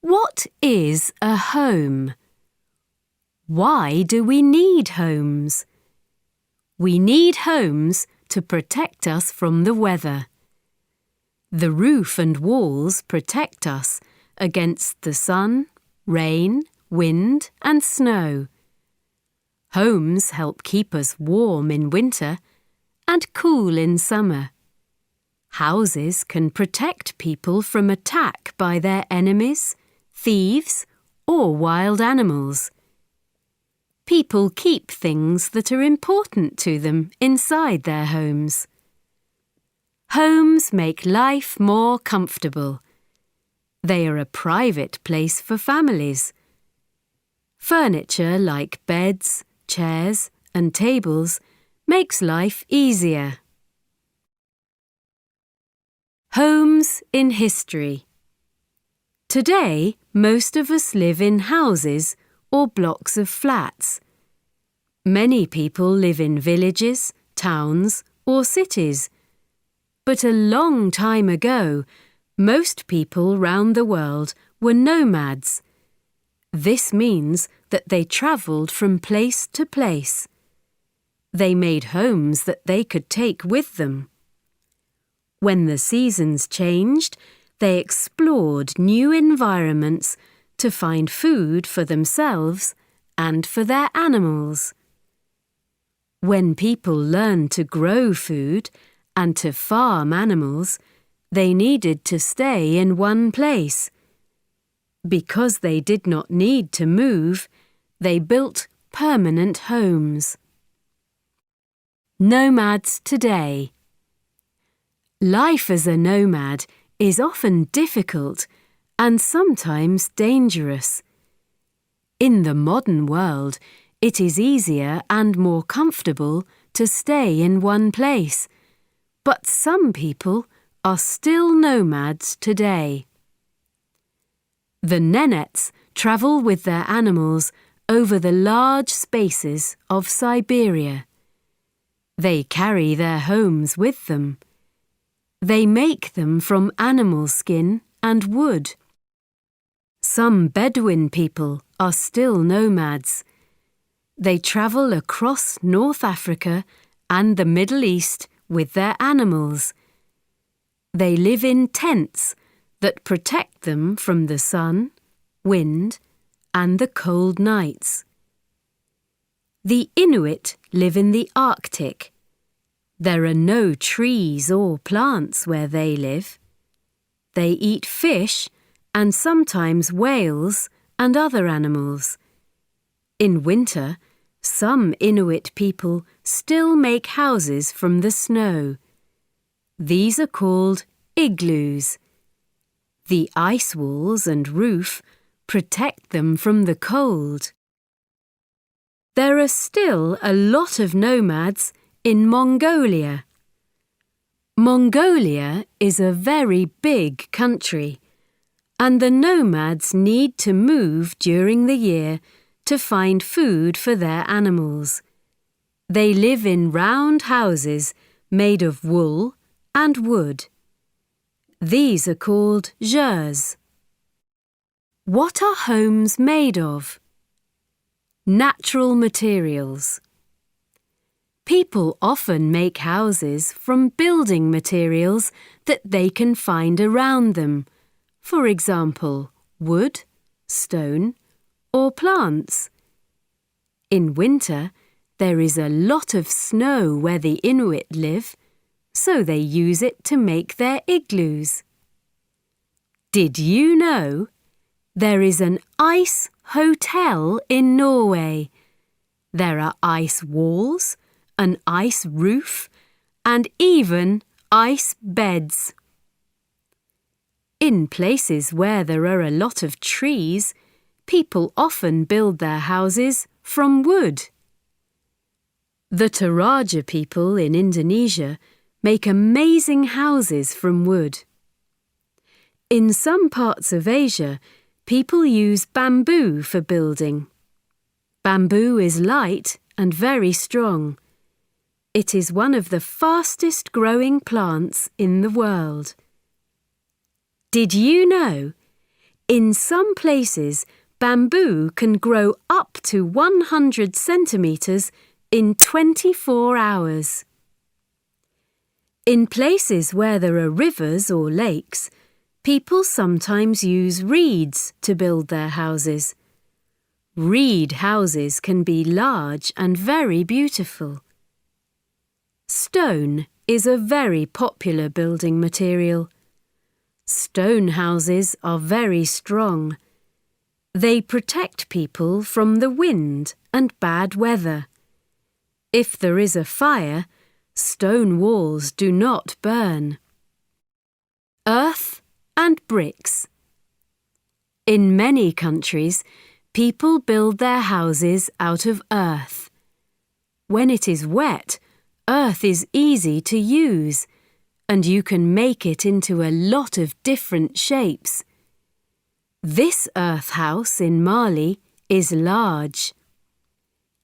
What is a home? Why do we need homes? We need homes to protect us from the weather. The roof and walls protect us against the sun, rain, wind and snow. Homes help keep us warm in winter and cool in summer. Houses can protect people from attack by their enemies, thieves, or wild animals. People keep things that are important to them inside their homes. Homes make life more comfortable. They are a private place for families. Furniture like beds, chairs, and tables makes life easier. Homes in history. Today, most of us live in houses or blocks of flats. Many people live in villages, towns, or cities. But a long time ago, most people round the world were nomads. This means that they travelled from place to place. They made homes that they could take with them. When the seasons changed, they explored new environments to find food for themselves and for their animals. When people learned to grow food and to farm animals, they needed to stay in one place. Because they did not need to move, they built permanent homes. Nomads today. Life as a nomad is often difficult and sometimes dangerous. In the modern world, it is easier and more comfortable to stay in one place, but some people are still nomads today. The nenets travel with their animals over the large spaces of Siberia. They carry their homes with them. They make them from animal skin and wood. Some Bedouin people are still nomads. They travel across North Africa and the Middle East with their animals. They live in tents that protect them from the sun, wind, and the cold nights. The Inuit live in the Arctic. There are no trees or plants where they live. They eat fish and sometimes whales and other animals. In winter, some Inuit people still make houses from the snow. These are called igloos. The ice walls and roof protect them from the cold. There are still a lot of nomads in Mongolia. Mongolia is a very big country, and the nomads need to move during the year to find food for their animals. They live in round houses made of wool and wood. These are called jers. What are homes made of? Natural materials. People often make houses from building materials that they can find around them, for example, wood, stone, or plants. In winter, there is a lot of snow where the Inuit live, so they use it to make their igloos. Did you know? There is an ice hotel in Norway. There are ice walls, an ice roof, and even ice beds. In places where there are a lot of trees, people often build their houses from wood. The Toraja people in Indonesia make amazing houses from wood. In some parts of Asia, people use bamboo for building. Bamboo is light and very strong. It is one of the fastest growing plants in the world. Did you know? In some places, bamboo can grow up to 100 centimetres in 24 hours. In places where there are rivers or lakes, people sometimes use reeds to build their houses. Reed houses can be large and very beautiful. Stone is a very popular building material. Stone houses are very strong. They protect people from the wind and bad weather. If there is a fire, stone walls do not burn. Earth and bricks. In many countries, people build their houses out of earth. When it is wet, earth is easy to use, and you can make it into a lot of different shapes. This earth house in Mali is large.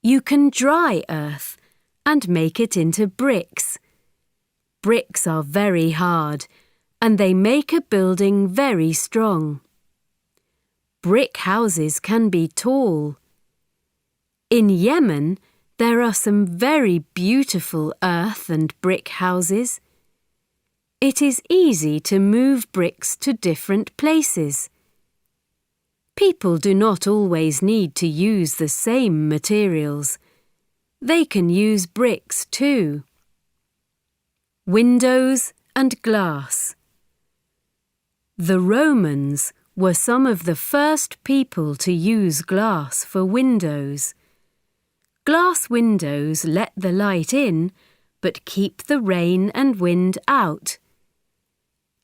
You can dry earth and make it into bricks. Bricks are very hard, and they make a building very strong. Brick houses can be tall. In Yemen, there are some very beautiful earth and brick houses. It is easy to move bricks to different places. People do not always need to use the same materials. They can use bricks too. Windows and glass. The Romans were some of the first people to use glass for windows. Glass windows let the light in, but keep the rain and wind out.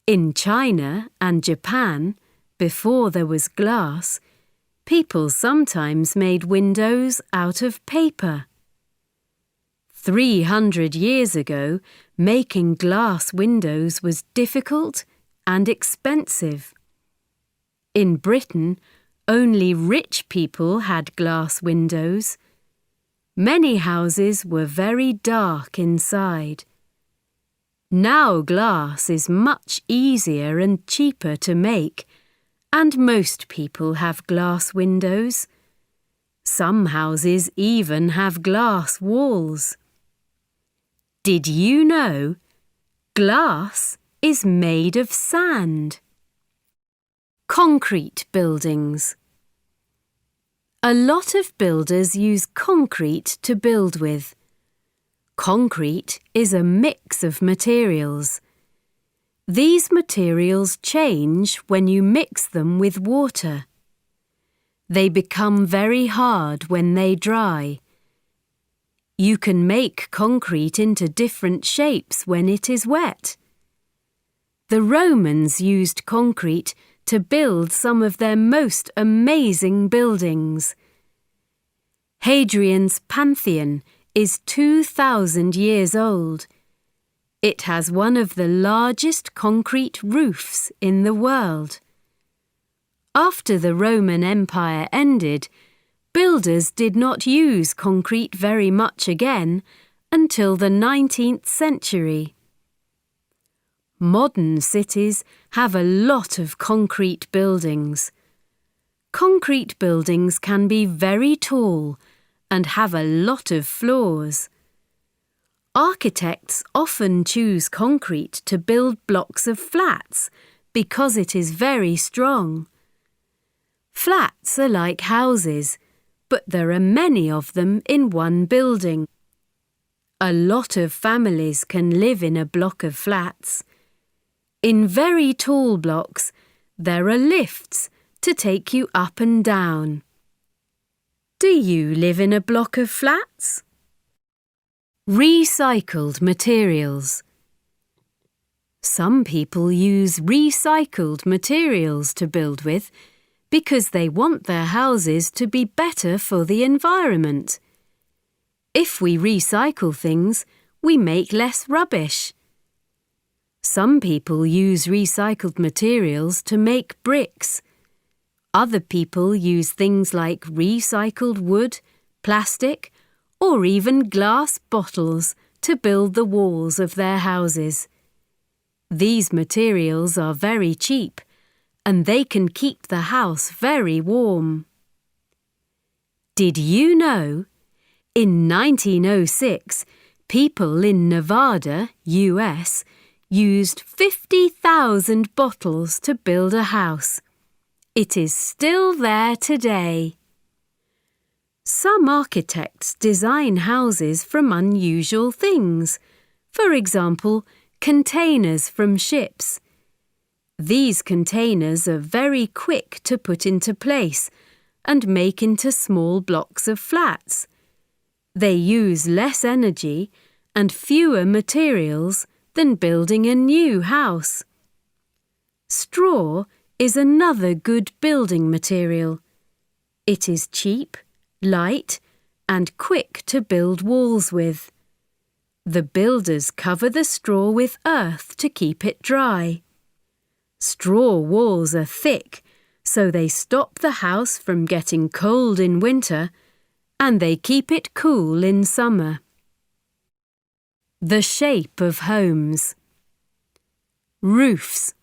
In China and Japan, before there was glass, people sometimes made windows out of paper. 300 years ago, making glass windows was difficult and expensive. In Britain, only rich people had glass windows. Many houses were very dark inside. Now glass is much easier and cheaper to make, and most people have glass windows. Some houses even have glass walls. Did you know? Glass is made of sand. Concrete buildings. A lot of builders use concrete to build with. Concrete is a mix of materials. These materials change when you mix them with water. They become very hard when they dry. You can make concrete into different shapes when it is wet. The Romans used concrete to build some of their most amazing buildings. Hadrian's Pantheon is 2,000 years old. It has one of the largest concrete roofs in the world. After the Roman Empire ended, builders did not use concrete very much again until the 19th century. Modern cities have a lot of concrete buildings. Concrete buildings can be very tall and have a lot of floors. Architects often choose concrete to build blocks of flats because it is very strong. Flats are like houses, but there are many of them in one building. A lot of families can live in a block of flats. In very tall blocks, there are lifts to take you up and down. Do you live in a block of flats? Recycled materials. Some people use recycled materials to build with because they want their houses to be better for the environment. If we recycle things, we make less rubbish. Some people use recycled materials to make bricks. Other people use things like recycled wood, plastic, or even glass bottles to build the walls of their houses. These materials are very cheap, and they can keep the house very warm. Did you know? In 1906, people in Nevada, US, used 50,000 bottles to build a house. It is still there today. Some architects design houses from unusual things. For example, containers from ships. These containers are very quick to put into place and make into small blocks of flats. They use less energy and fewer materials than building a new house. Straw is another good building material. It is cheap, light, and quick to build walls with. The builders cover the straw with earth to keep it dry. Straw walls are thick, so they stop the house from getting cold in winter, and they keep it cool in summer. The shape of homes. Roofs.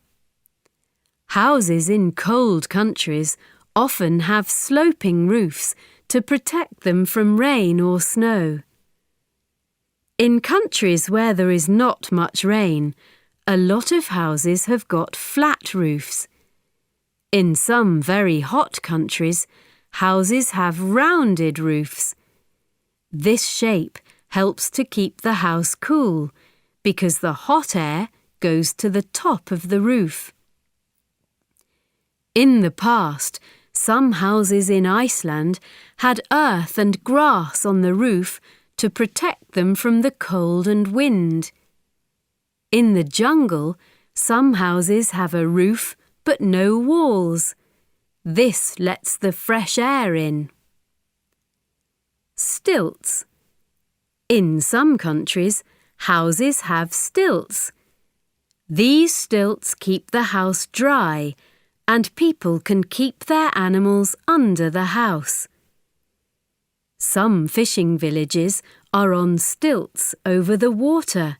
Houses in cold countries often have sloping roofs to protect them from rain or snow. In countries where there is not much rain, a lot of houses have got flat roofs. In some very hot countries, houses have rounded roofs. This shape helps to keep the house cool because the hot air goes to the top of the roof. In the past, some houses in Iceland had earth and grass on the roof to protect them from the cold and wind. In the jungle, some houses have a roof but no walls. This lets the fresh air in. Stilts. In some countries, houses have stilts. These stilts keep the house dry, and people can keep their animals under the house. Some fishing villages are on stilts over the water.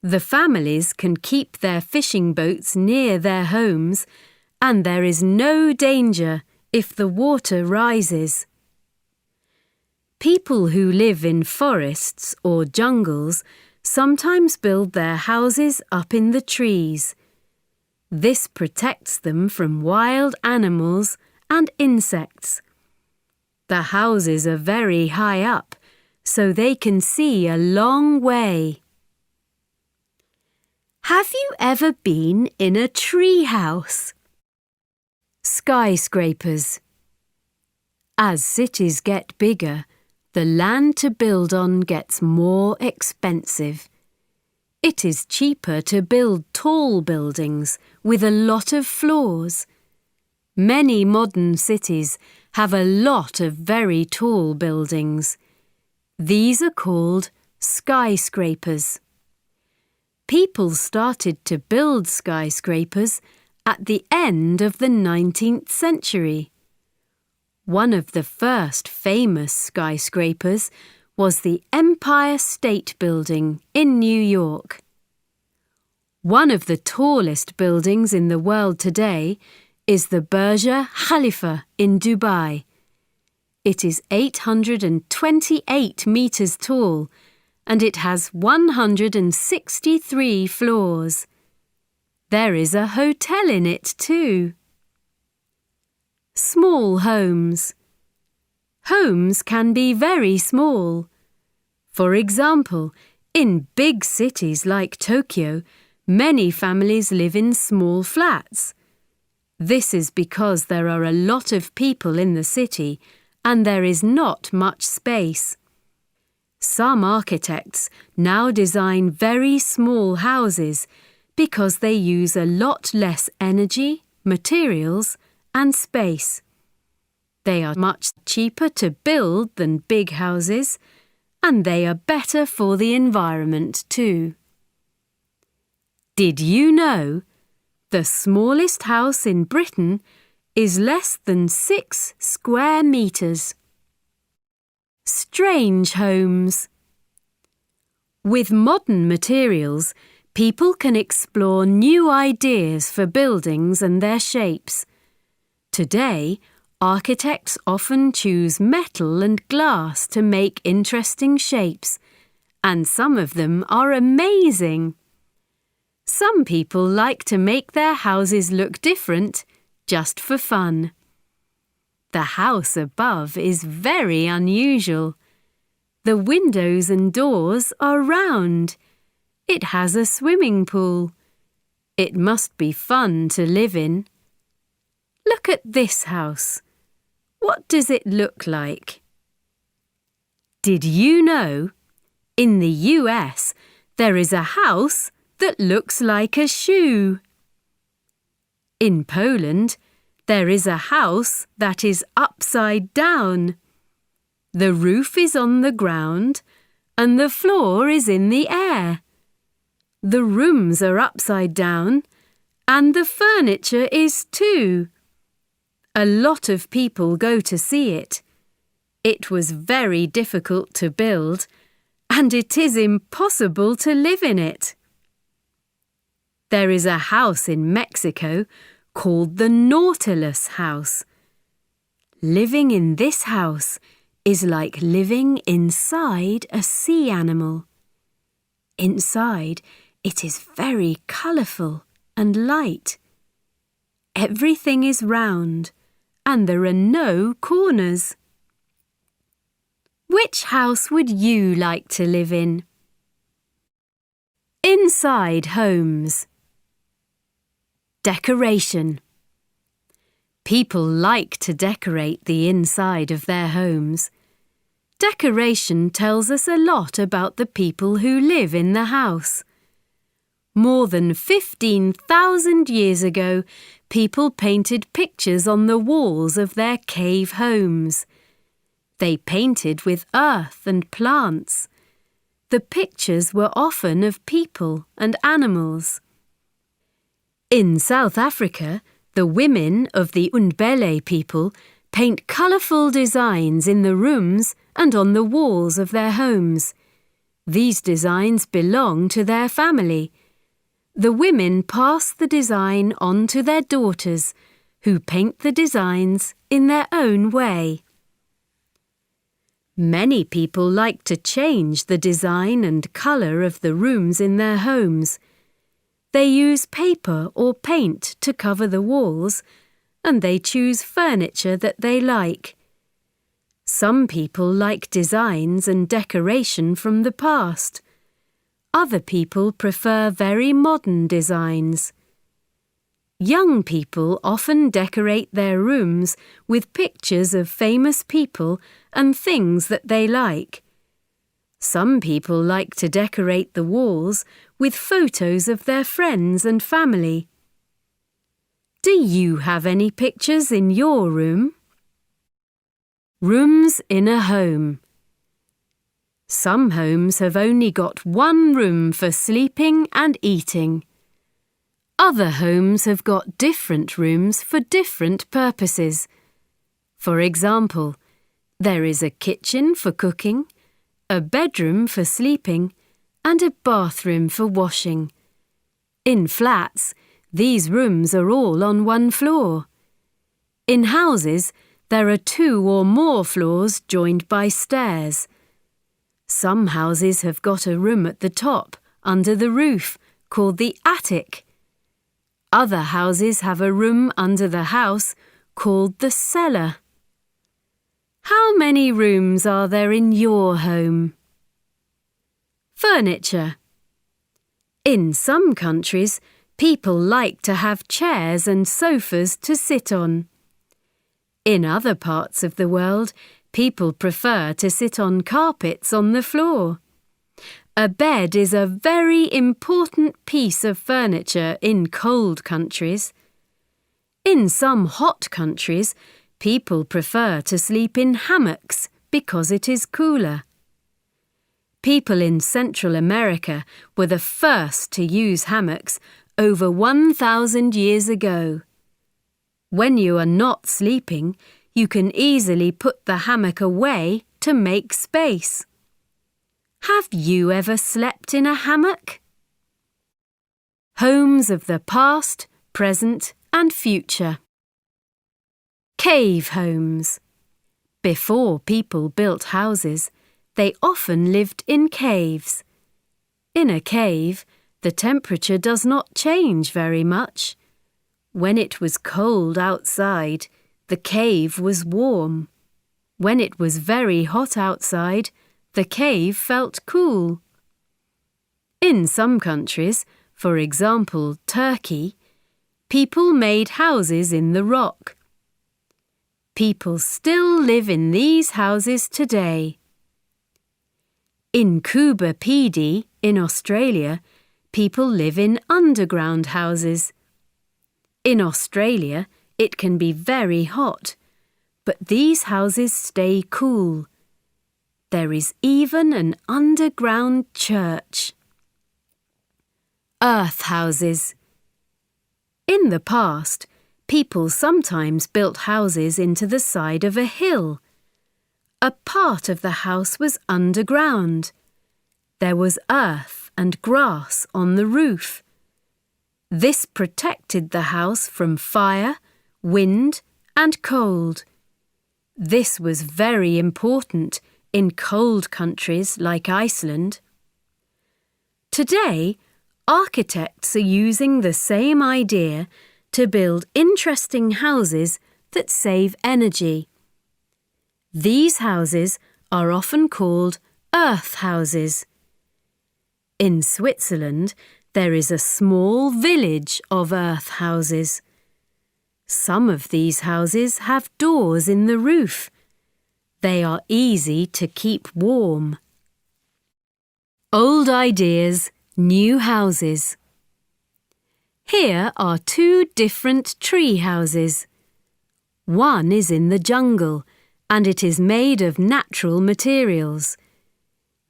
The families can keep their fishing boats near their homes, and there is no danger if the water rises. People who live in forests or jungles sometimes build their houses up in the trees. This protects them from wild animals and insects. The houses are very high up, so they can see a long way. Have you ever been in a tree house? Skyscrapers. As cities get bigger, the land to build on gets more expensive. It is cheaper to build tall buildings with a lot of floors. Many modern cities have a lot of very tall buildings. These are called skyscrapers. People started to build skyscrapers at the end of the 19th century. One of the first famous skyscrapers was the Empire State Building in New York. One of the tallest buildings in the world today is the Burj Khalifa in Dubai. It is 828 meters tall and it has 163 floors. There is a hotel in it too. Small homes. Homes can be very small. For example, in big cities like Tokyo, many families live in small flats. This is because there are a lot of people in the city and there is not much space. Some architects now design very small houses because they use a lot less energy, materials, and space. They are much cheaper to build than big houses, and they are better for the environment too. Did you know? The smallest house in Britain is less than 6 square meters. Strange homes. With modern materials, people can explore new ideas for buildings and their shapes. Today, architects often choose metal and glass to make interesting shapes, and some of them are amazing. Some people like to make their houses look different just for fun. The house above is very unusual. The windows and doors are round. It has a swimming pool. It must be fun to live in. Look at this house. What does it look like? Did you know? In the US, there is a house that looks like a shoe. In Poland, there is a house that is upside down. The roof is on the ground and the floor is in the air. The rooms are upside down and the furniture is too. A lot of people go to see it. It was very difficult to build, and it is impossible to live in it. There is a house in Mexico called the Nautilus House. Living in this house is like living inside a sea animal. Inside, it is very colourful and light. Everything is round, and there are no corners. Which house would you like to live in? Inside homes. Decoration. People like to decorate the inside of their homes. Decoration tells us a lot about the people who live in the house. More than 15,000 years ago, people painted pictures on the walls of their cave homes. They painted with earth and plants. The pictures were often of people and animals. In South Africa, the women of the Ndebele people paint colourful designs in the rooms and on the walls of their homes. These designs belong to their family. The women pass the design on to their daughters, who paint the designs in their own way. Many people like to change the design and colour of the rooms in their homes. They use paper or paint to cover the walls, and they choose furniture that they like. Some people like designs and decoration from the past. Other people prefer very modern designs. Young people often decorate their rooms with pictures of famous people and things that they like. Some people like to decorate the walls with photos of their friends and family. Do you have any pictures in your room? Rooms in a home. Some homes have only got one room for sleeping and eating. Other homes have got different rooms for different purposes. For example, there is a kitchen for cooking, a bedroom for sleeping, and a bathroom for washing. In flats, these rooms are all on one floor. In houses, there are 2 or more floors joined by stairs. Some houses have got a room at the top, under the roof, called the attic. Other houses have a room under the house called the cellar. How many rooms are there in your home? Furniture. In some countries, people like to have chairs and sofas to sit on. In other parts of the world, people prefer to sit on carpets on the floor. A bed is a very important piece of furniture in cold countries. In some hot countries, people prefer to sleep in hammocks because it is cooler. People in Central America were the first to use hammocks over 1,000 years ago. When you are not sleeping, you can easily put the hammock away to make space. Have you ever slept in a hammock? homes of the past, present and future. Cave homes. Before people built houses, they often lived in caves. In a cave, the temperature does not change very much. When it was cold outside, the cave was warm. When it was very hot outside, the cave felt cool. In some countries, for example Turkey, people made houses in the rock. People still live in these houses today. In Cuba PD, in Australia, people live in underground houses. In Australia, it can be very hot, but these houses stay cool. There is even an underground church. Earth houses. In the past, people sometimes built houses into the side of a hill. A part of the house was underground. There was earth and grass on the roof. This protected the house from fire, wind, and cold. This was very important in cold countries like Iceland. Today, architects are using the same idea to build interesting houses that save energy. These houses are often called earth houses. In Switzerland, there is a small village of earth houses. Some of these houses have doors in the roof. They are easy to keep warm. Old ideas, new houses. Here are two different tree houses. One is in the jungle, and it is made of natural materials.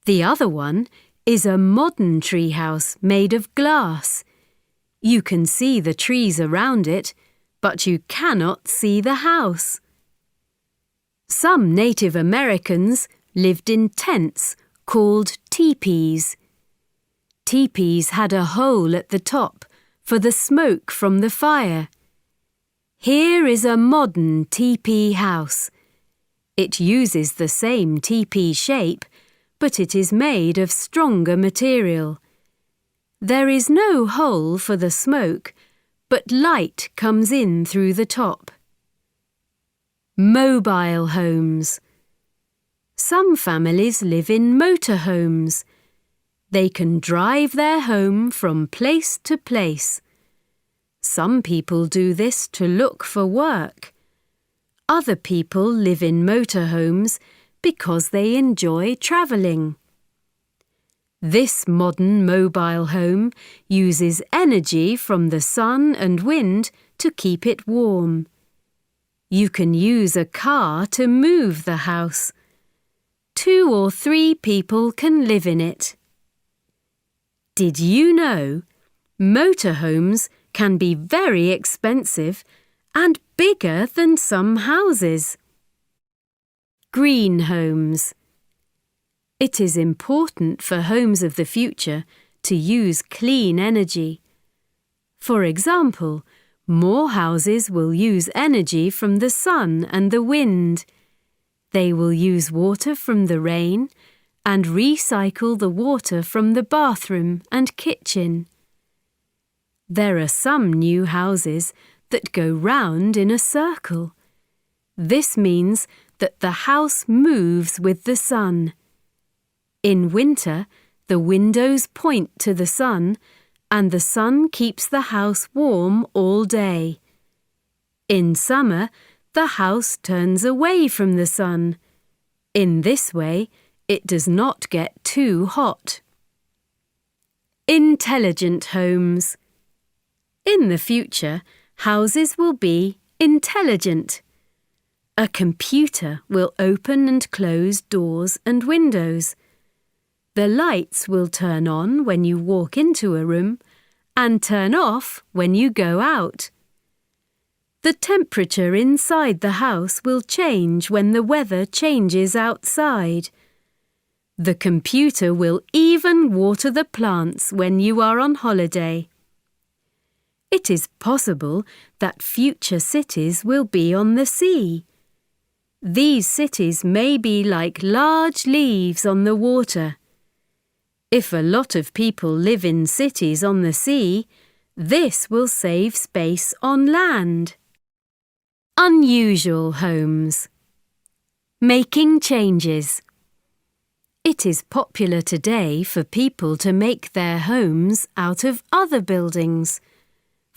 The other one is a modern tree house made of glass. You can see the trees around it, but you cannot see the house. Some Native Americans lived in tents called teepees. Teepees had a hole at the top for the smoke from the fire. Here is a modern teepee house. It uses the same teepee shape, but it is made of stronger material. There is no hole for the smoke, but light comes in through the top. Mobile homes. Some families live in motorhomes. They can drive their home from place to place. Some people do this to look for work. Other people live in motorhomes because they enjoy travelling. This modern mobile home uses energy from the sun and wind to keep it warm. You can use a car to move the house. 2 or 3 people can live in it. Did you know motorhomes can be very expensive and bigger than some houses? Green homes. It is important for homes of the future to use clean energy. For example, more houses will use energy from the sun and the wind. They will use water from the rain and recycle the water from the bathroom and kitchen. There are some new houses that go round in a circle. This means that the house moves with the sun. In winter, the windows point to the sun, and the sun keeps the house warm all day. In summer, the house turns away from the sun. In this way, it does not get too hot. Intelligent homes. In the future, houses will be intelligent. A computer will open and close doors and windows. The lights will turn on when you walk into a room and turn off when you go out. The temperature inside the house will change when the weather changes outside. The computer will even water the plants when you are on holiday. It is possible that future cities will be on the sea. These cities may be like large leaves on the water. If a lot of people live in cities on the sea, this will save space on land. Unusual homes. Making changes. It is popular today for people to make their homes out of other buildings.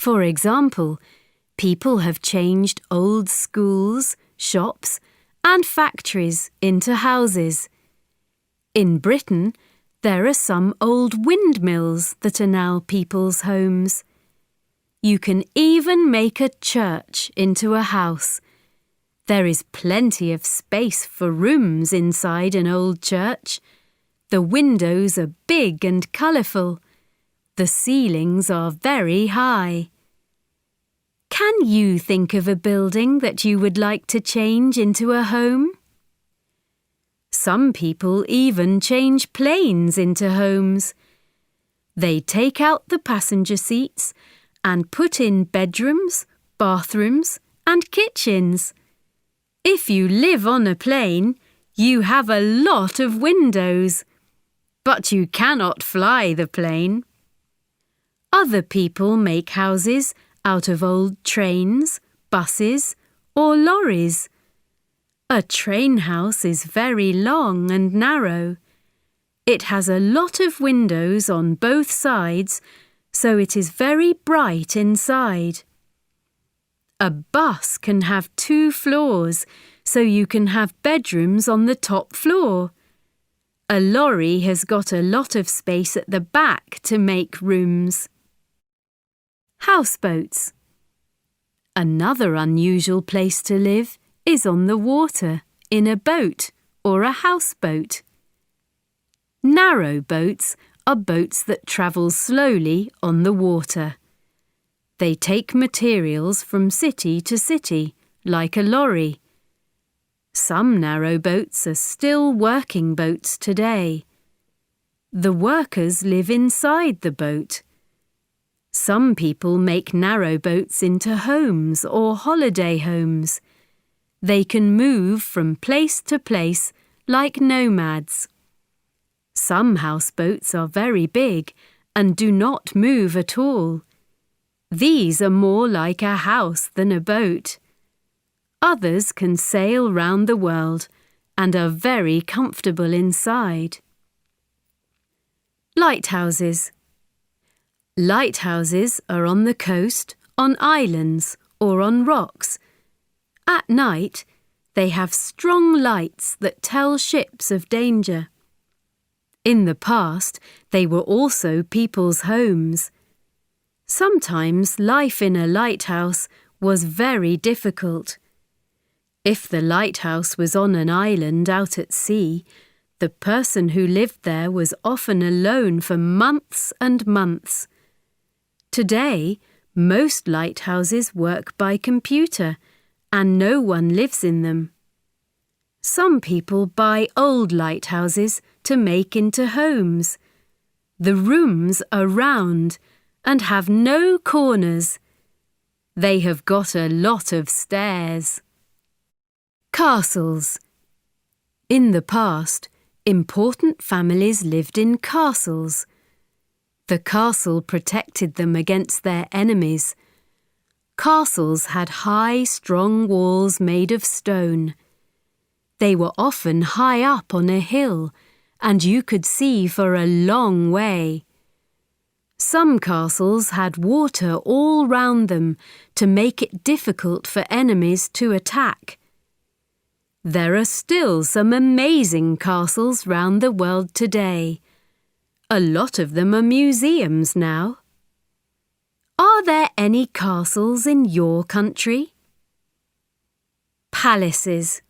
For example, people have changed old schools, shops, and factories into houses. In Britain, there are some old windmills that are now people's homes. You can even make a church into a house. There is plenty of space for rooms inside an old church. The windows are big and colourful. The ceilings are very high. Can you think of a building that you would like to change into a home? Some people even change planes into homes. They take out the passenger seats and put in bedrooms, bathrooms, and kitchens. If you live on a plane, you have a lot of windows, but you cannot fly the plane. Other people make houses out of old trains, buses, or lorries. A train house is very long and narrow. It has a lot of windows on both sides, so it is very bright inside. A bus can have 2 floors, so you can have bedrooms on the top floor. A lorry has got a lot of space at the back to make rooms. Houseboats. Another unusual place to live is on the water, in a boat or a houseboat. Narrow boats are boats that travel slowly on the water. They take materials from city to city, like a lorry. Some narrow boats are still working boats today. The workers live inside the boat. Some people make narrow boats into homes or holiday homes. They can move from place to place like nomads. Some houseboats are very big and do not move at all. These are more like a house than a boat. Others can sail round the world and are very comfortable inside. Lighthouses. Lighthouses are on the coast, on islands, or on rocks. At night, they have strong lights that tell ships of danger. In the past, they were also people's homes. Sometimes life in a lighthouse was very difficult. If the lighthouse was on an island out at sea, the person who lived there was often alone for months and months. Today, most lighthouses work by computer, and no one lives in them. Some people buy old lighthouses to make into homes. The rooms are round and have no corners. They have got a lot of stairs. Castles. In the past, important families lived in castles. The castle protected them against their enemies. Castles had high, strong walls made of stone. They were often high up on a hill, and you could see for a long way. Some castles had water all round them to make it difficult for enemies to attack. There are still some amazing castles round the world today. A lot of them are museums now. Are there any castles in your country? Palaces.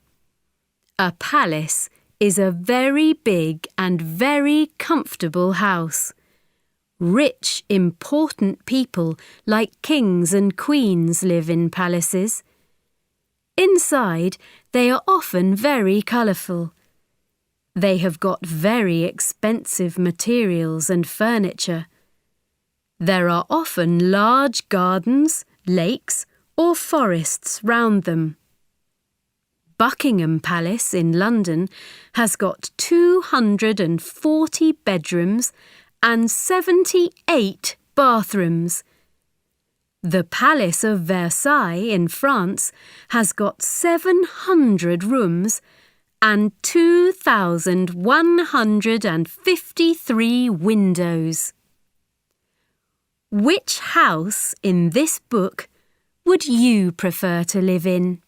A palace is a very big and very comfortable house. Rich, important people like kings and queens live in palaces. Inside, they are often very colourful. They have got very expensive materials and furniture. There are often large gardens, lakes, or forests round them. Buckingham Palace in London has got 240 bedrooms and 78 bathrooms. The Palace of Versailles in France has got 700 rooms and 2,153 windows. Which house in this book would you prefer to live in?